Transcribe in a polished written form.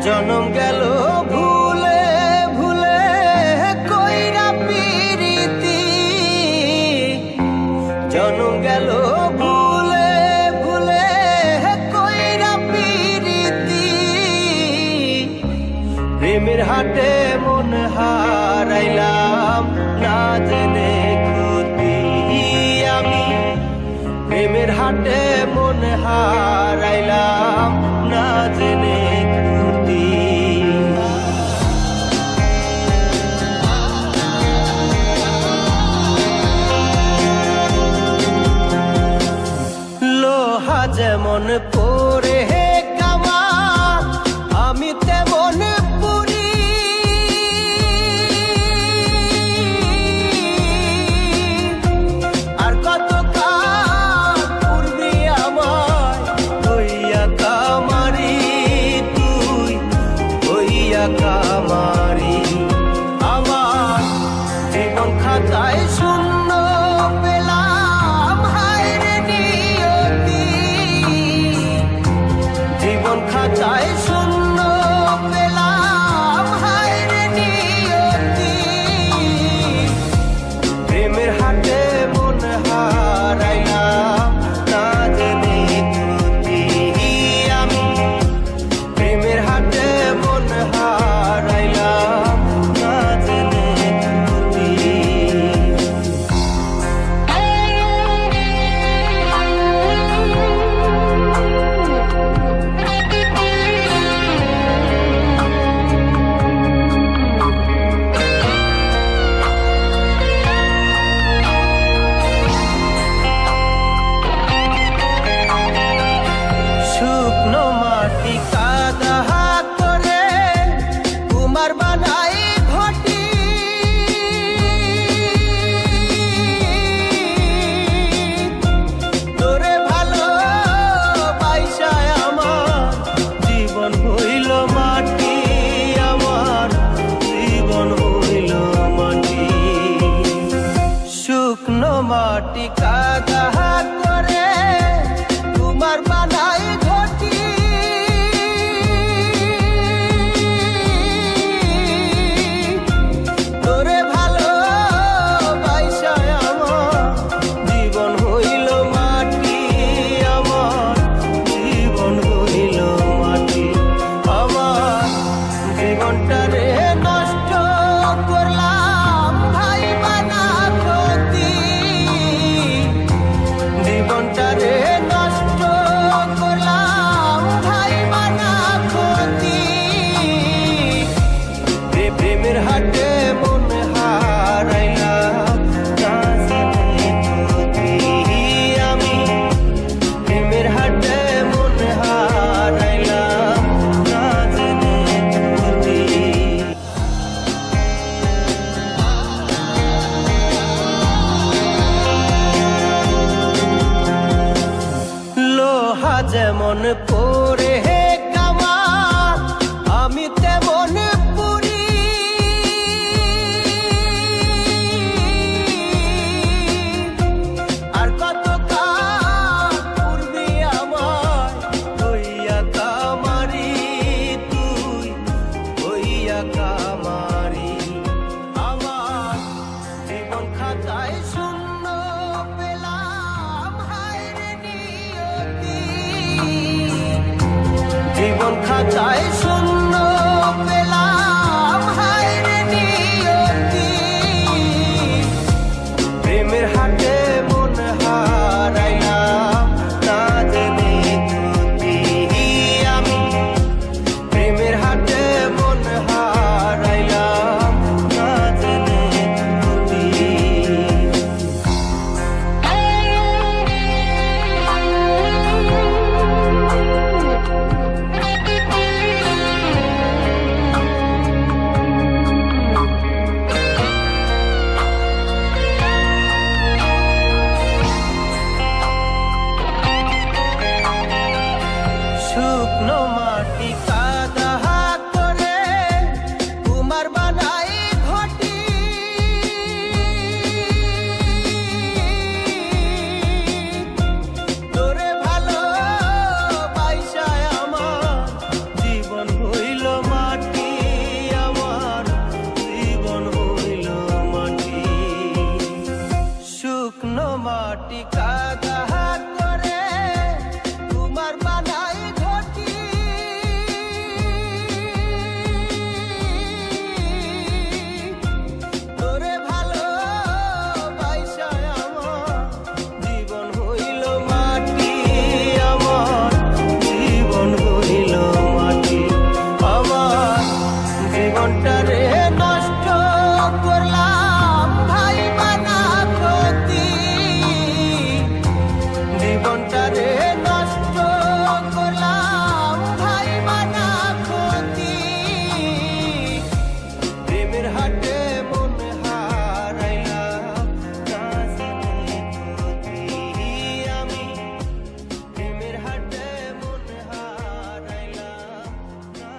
জনম গেল ভুলে ভুলে কইরা পিরিতি, জনম গেল ভুলে ভুলে কইরা পিরিতি। প্রেমের হাটে মন হারাইলাম না জেনে ক্ষতি আমি, প্রেমের হাটে মন হারাইলাম না জেনে ক্ষতি। লোহা যেমন পরে কামা আমি তেমন পুরি, আর কত কাল পূর্বে আমার হইয়া কামারি, তুই হইয়া কামারি। আমার জীবন খাতায় শূন্য পেলাম হায়রে নিয়তি, জীবন খাতায় শূন্য পেলাম হায়রে নিয়তি। প্রেমের হাটে মন হারাইলাম না জেনে ক্ষতি আমি, প্রেমের হাটে মন হারাইলাম না জেনে ক্ষতি। শুকনো মাটি কাদা করে কুমার বানাই ঘটি, তোরে ভালো বাইসায় আমার জীবন হইল মাটি, আমার জীবন হইল মাটি। শুকনো মাটি কাদা করে কুমার বানাই ঘটি, তোরে ভালো বাইসায় আমার জীবন হইল মাটি, আমার জীবন হইল মাটি। আমার জীবনটারে নষ্ট করলাম ভাই বানা ক্ষতি, জীবনটারে নষ্ট করলাম ভাই বানা ক্ষতি। প্রেমের হাটে মন হারাইলাম না জেনে ক্ষতি আমি, প্রেমের হাটে মন হারাইলাম না জেনে ক্ষতি। লোহা যেমন পরে কামা আমি তেমন পুরি, আর কত কাল পূর্বে আমার হইয়া কামারি, তুই হইয়া কামারি। আমার জীবন খাতায় শূন্য পেলাম হায়রে নিয়তি, জীবন খাতায় শূন্য পেলাম হায়রে নিয়তি। প্রেমের হাটে মন হারাইলাম না জেনে ক্ষতি আমি, প্রেমের হাটে মন হারাইলাম না জেনে ক্ষতি। শুকনো